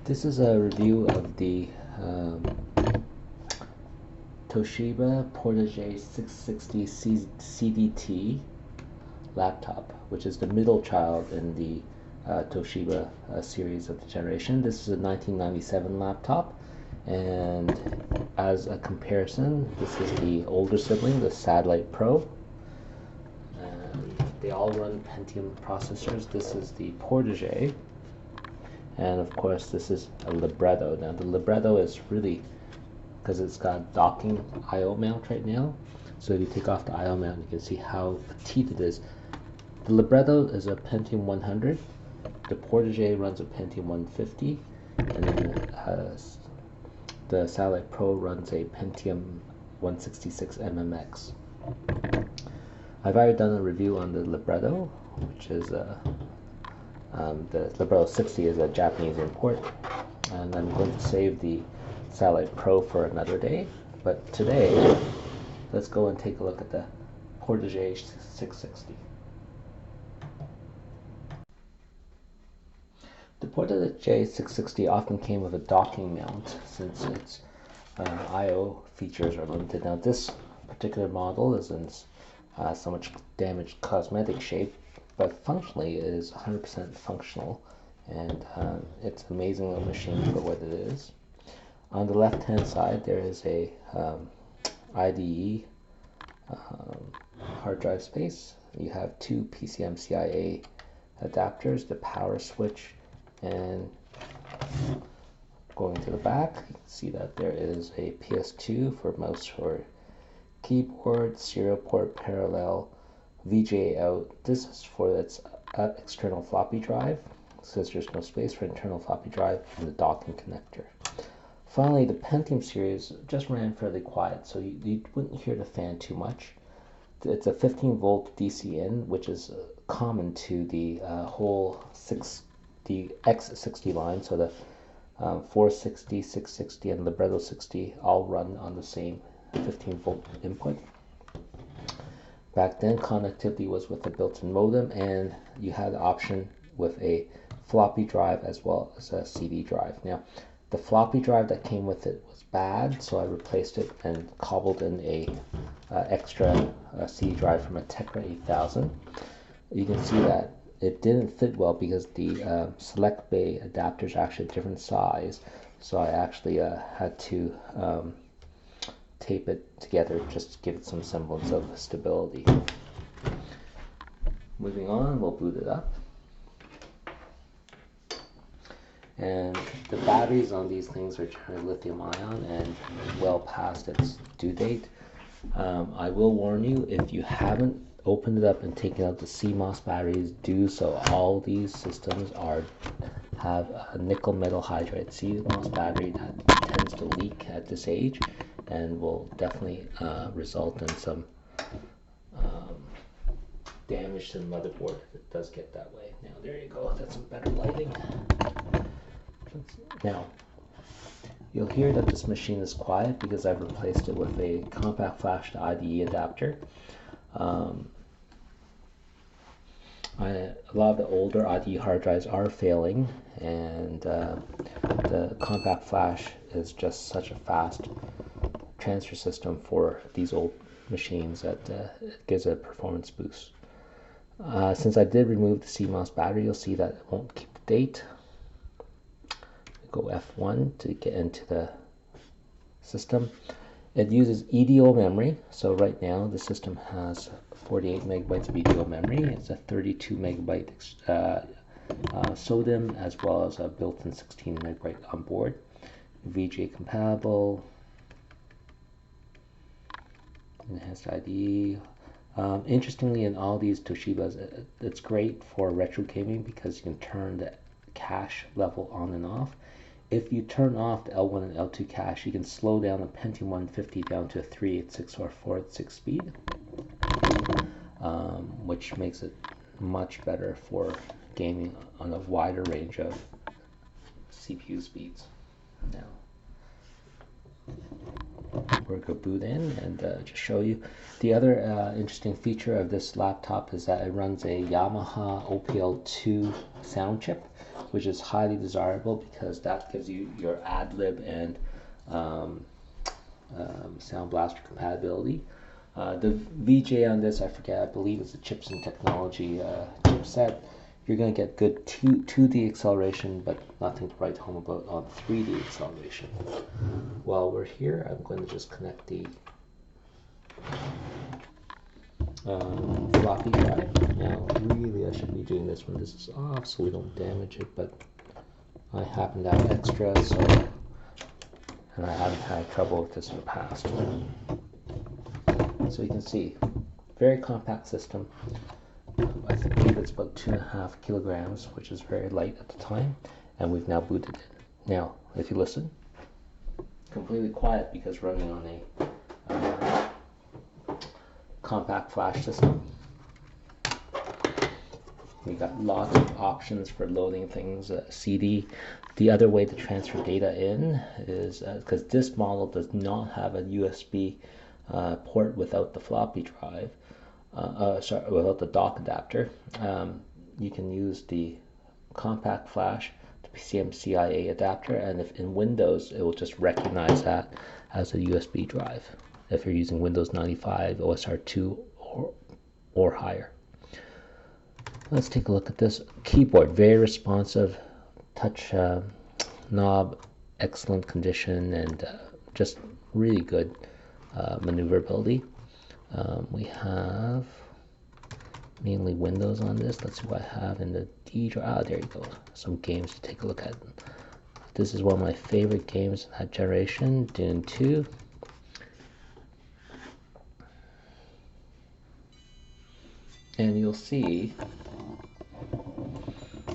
This is a review of the Toshiba Portege 660 CDT laptop, which is the middle child in the Toshiba series of the generation. This is a 1997 laptop, and as a comparison, this is the older sibling, the Satellite Pro. They all run Pentium processors. This is the Portege, and of course this is a Libretto. Now the Libretto is really, because it's got docking I/O mount right now, so if you take off the I/O mount, you can see how petite it is. The Libretto is a Pentium 100, the Portege runs a Pentium 150, and then the Satellite Pro runs a Pentium 166 MMX. I've already done a review on the Libretto, which is the Libretto 60 is a Japanese import, and I'm going to save the Satellite Pro for another day. But today, let's go and take a look at the Portege 660. The Portege 660 often came with a docking mount since its I/O features are limited. Now this particular model is in so much damaged cosmetic shape, but functionally it is 100% functional, and it's an amazing little machine for what it is. On the left hand side there is a IDE hard drive space. You have two PCMCIA adapters, the power switch, and going to the back you can see that there is a PS2 for mouse or keyboard, serial port, parallel, VGA out. This is for its external floppy drive, since there's no space for internal floppy drive, and the docking connector. Finally, the Pentium series just ran fairly quiet, so you wouldn't hear the fan too much. It's a 15-volt DC in, which is common to the whole the X60 line, so the 460, 660, and Libretto 60 all run on the same 15-volt input. Back then, connectivity was with a built-in modem, and you had the option with a floppy drive as well as a CD drive. Now, the floppy drive that came with it was bad, so I replaced it and cobbled in a extra CD drive from a Tecra 8000. You can see that it didn't fit well because the select bay adapters are actually a different size, so I actually had to tape it together just to give it some semblance of stability. Moving on, we'll boot it up. And the batteries on these things are generally lithium ion and well past its due date. I will warn you, if you haven't opened it up and taken out the CMOS batteries, do so. All these systems have a nickel metal hydride CMOS battery that tends to leak at this age and will definitely result in some damage to the motherboard if it does get that way. Now there you go, that's some better lighting. Now you'll hear that this machine is quiet because I've replaced it with a compact flash to IDE adapter. A lot of the older IDE hard drives are failing, and the compact flash is just such a fast transfer system for these old machines that it gives a performance boost. Since I did remove the CMOS battery, you'll see that it won't keep the date. Go F1 to get into the system. It uses EDO memory, so right now the system has 48 megabytes of EDO memory. It's a 32 megabyte SODIMM, as well as a built-in 16 megabyte on board. VGA compatible. Enhanced IDE. Interestingly, in all these Toshibas, it's great for retro gaming because you can turn the cache level on and off. If you turn off the L1 and L2 cache, you can slow down a Pentium 150 down to a 386 or 486 speed, which makes it much better for gaming on a wider range of CPU speeds. Now, we're going to boot in and just show you. The other interesting feature of this laptop is that it runs a Yamaha OPL2 sound chip, which is highly desirable because that gives you your ad-lib and Sound Blaster compatibility. The VJ on this, I forget, I believe it's a Chips and Technology chipset. You're going to get good 2D acceleration, but nothing to write home about on 3D acceleration. While we're here, I'm going to just connect the floppy drive. Now, really, I should be doing this when this is off so we don't damage it, but I happen to have extra, so, and I haven't had trouble with this in the past. So you can see, very compact system. I think it's about 2.5 kilograms, which is very light at the time, and we've now booted it. Now, if you listen, completely quiet because running on a compact flash system. We got lots of options for loading things, CD. The other way to transfer data in is, because this model does not have a USB port without the floppy drive, without the dock adapter, you can use the compact flash, the PCMCIA adapter, and if in Windows, it will just recognize that as a USB drive if you're using Windows 95, OSR2, or higher. Let's take a look at this keyboard. Very responsive, touch knob, excellent condition, and just really good maneuverability. We have mainly Windows on this. Let's see what I have in the D drive. Ah, there you go. Some games to take a look at. This is one of my favorite games in that generation, Dune 2. And you'll see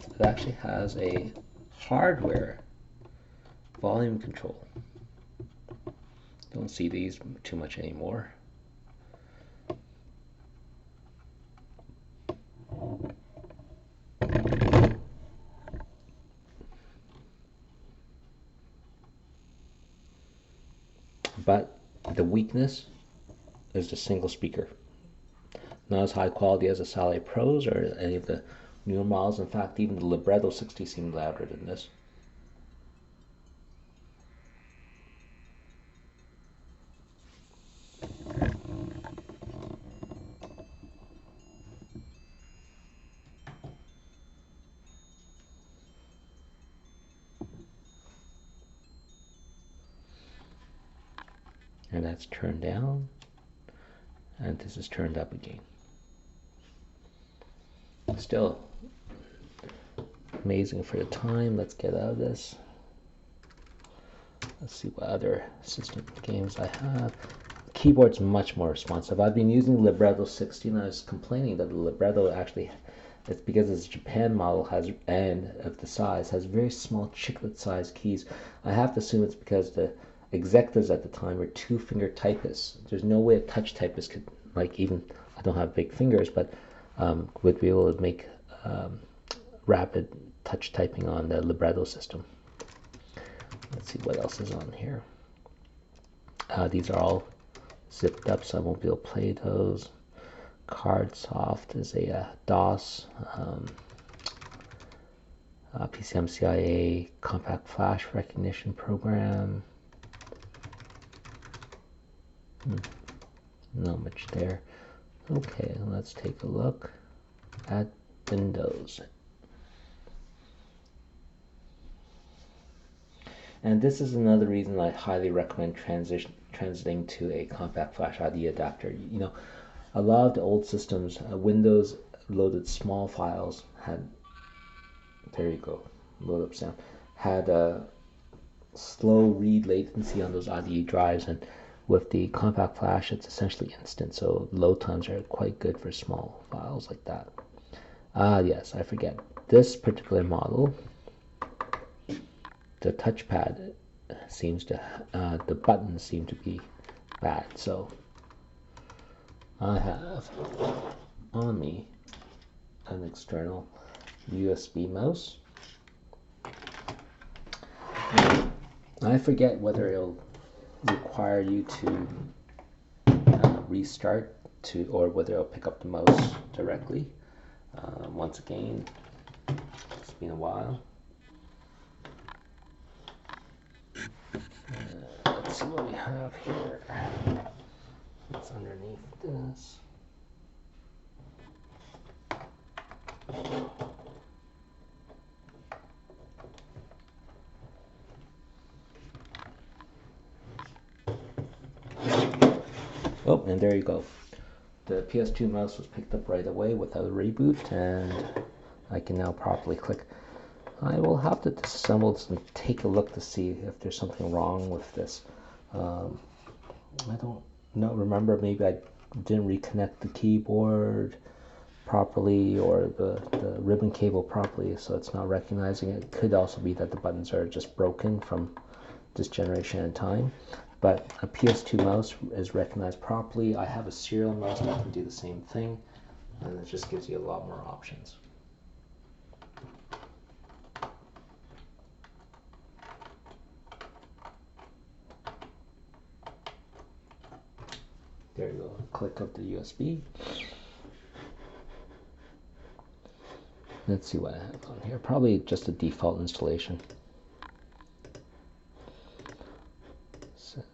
it actually has a hardware volume control. Don't see these too much anymore. But the weakness is the single speaker. Not as high quality as the Saleh Pros or any of the newer models. In fact, even the Libretto 60 seemed louder than this. And that's turned down, and this is turned up again. Still amazing for the time. Let's get out of this. Let's see what other system games I have. The keyboard's much more responsive. I've been using the Libretto 60, and I was complaining that the Libretto actually, it's because it's a Japan model, and of the size, has very small chiclet-sized keys. I have to assume it's because the executives at the time were two-finger typists. There's no way a touch typist could, like, even, I don't have big fingers, but would be able to make rapid touch typing on the Libretto system. Let's see what else is on here. These are all zipped up, so I won't be able to play those. CardSoft is a DOS, PCMCIA compact flash recognition program. Not much there. Okay, let's take a look at Windows. And this is another reason I highly recommend transiting to a compact flash ID adapter. You know, a lot of the old systems, Windows loaded small files, had, there you go, load up sound, had a slow read latency on those IDE drives, and with the compact flash, it's essentially instant, so load times are quite good for small files like that. Yes, I forget. This particular model, the touchpad seems to, the buttons seem to be bad, so I have on me an external USB mouse. I forget whether it'll require you to restart to, or whether it'll pick up the mouse directly. Once again, it's been a while. Let's see what we have here. What's underneath this? Oh, and there you go. The PS2 mouse was picked up right away without a reboot, and I can now properly click. I will have to disassemble this and take a look to see if there's something wrong with this. I don't remember, maybe I didn't reconnect the keyboard properly or the ribbon cable properly, so it's not recognizing it. It could also be that the buttons are just broken from this generation in time. But a PS2 mouse is recognized properly. I have a serial mouse that can do the same thing, and it just gives you a lot more options. There you go. Click up the USB. Let's see what I have on here. Probably just a default installation. Set.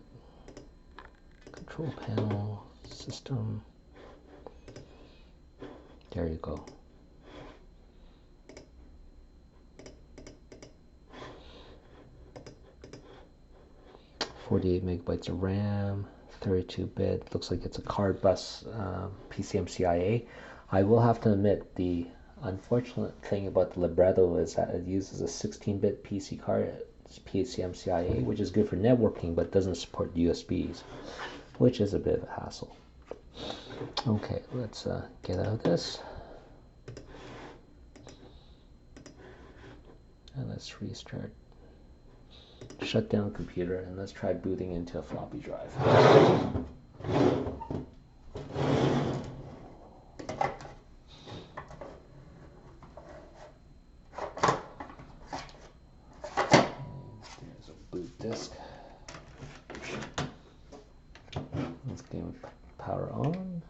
Control panel, system. There you go. .48 megabytes of RAM, 32-bit. Looks like it's a card bus PCMCIA. I will have to admit, the unfortunate thing about the Libretto is that it uses a 16-bit PC card, PCMCIA, which is good for networking, but doesn't support USBs, which is a bit of a hassle. Okay, let's get out of this. And let's restart. Shut down the computer, and let's try booting into a floppy drive. There's a boot disk. Let's give it power on.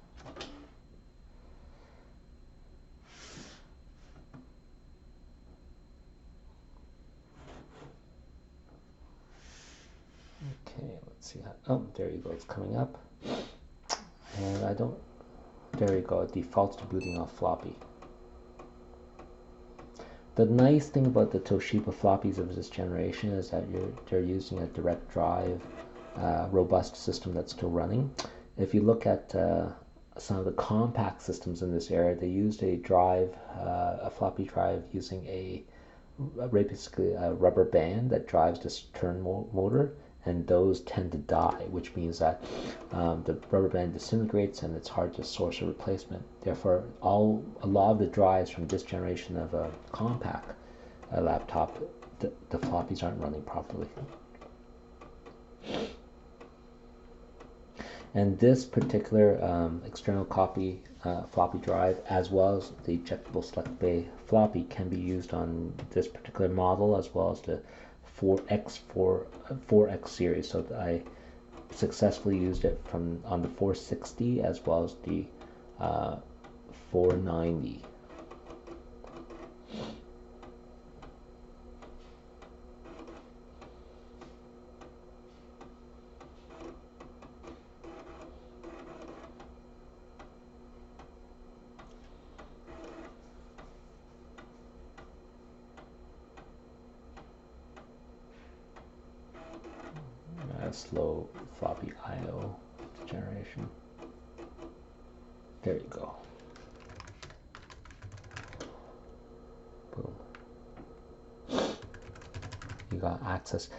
Okay, let's see how, oh, there you go, it's coming up. And there you go, it defaults to booting off floppy. The nice thing about the Toshiba floppies of this generation is that they're using a direct drive, robust system that's still running. If you look at some of the compact systems in this era, they used a floppy drive using basically a rubber band that drives this turn motor, and those tend to die, which means that the rubber band disintegrates and it's hard to source a replacement. Therefore, a lot of the drives from this generation of a compact laptop, the floppies aren't running properly. And this particular external copy floppy drive, as well as the ejectable select bay floppy, can be used on this particular model as well as the 4X series. So I successfully used it on the 460 as well as the 490. Slow floppy I/O generation. There you go. Boom. You got access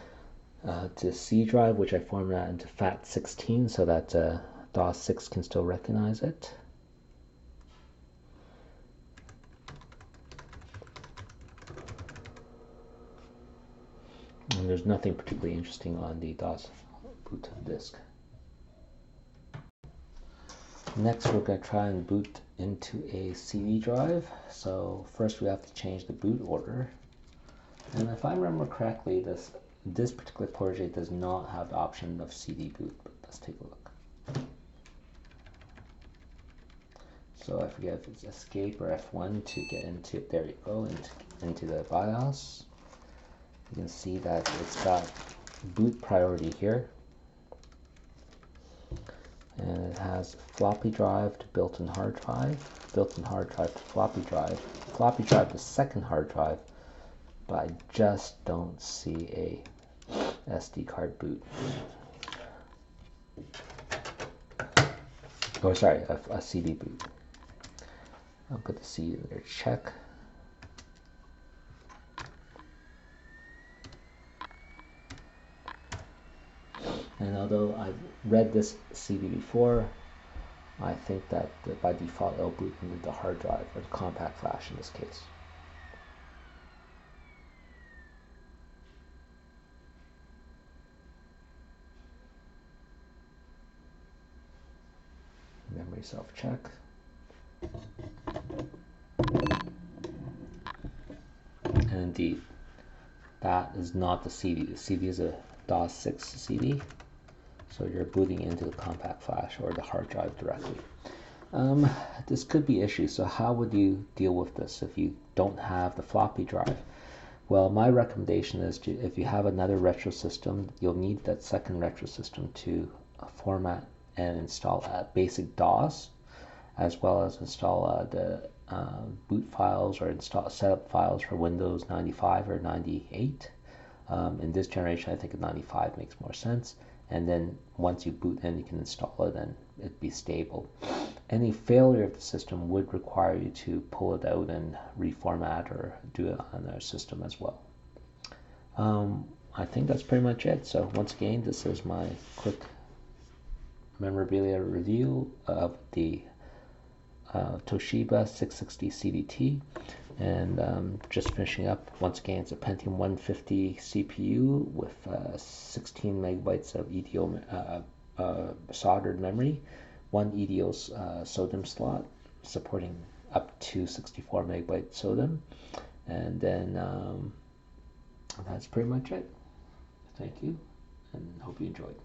to C drive, which I format into FAT16 so that DOS 6 can still recognize it. And there's nothing particularly interesting on the DOS boot disk. Next, we're going to try and boot into a CD drive. So first we have to change the boot order. And if I remember correctly, this this particular Portege does not have the option of CD boot, but let's take a look. So I forget if it's escape or F1 to get into, there you go, into the BIOS. You can see that it's got boot priority here. And it has floppy drive to built-in hard drive to floppy drive to second hard drive, but I just don't see a SD card boot. Oh, sorry, a CD boot. I'll put the CD in there, check. And although I've read this CD before, I think that by default it'll boot into the hard drive or the compact flash in this case. Memory self-check. And indeed, that is not the CD. The CD is a DOS 6 CD. So you're booting into the compact flash or the hard drive directly. This could be issues. So how would you deal with this if you don't have the floppy drive? Well, my recommendation is if you have another retro system, you'll need that second retro system to format and install basic DOS, as well as install the boot files or install setup files for Windows 95 or 98. In this generation, I think 95 makes more sense. And then once you boot in, you can install it and it'd be stable. Any failure of the system would require you to pull it out and reformat or do it on their system as well. I think that's pretty much it. So once again, this is my quick memorabilia review of the Toshiba 660 CDT. And just finishing up, once again, it's a Pentium 150 CPU with 16 megabytes of EDO soldered memory, one EDO SODIMM slot supporting up to 64 megabyte SODIMM, and then that's pretty much it. Thank you, and hope you enjoyed.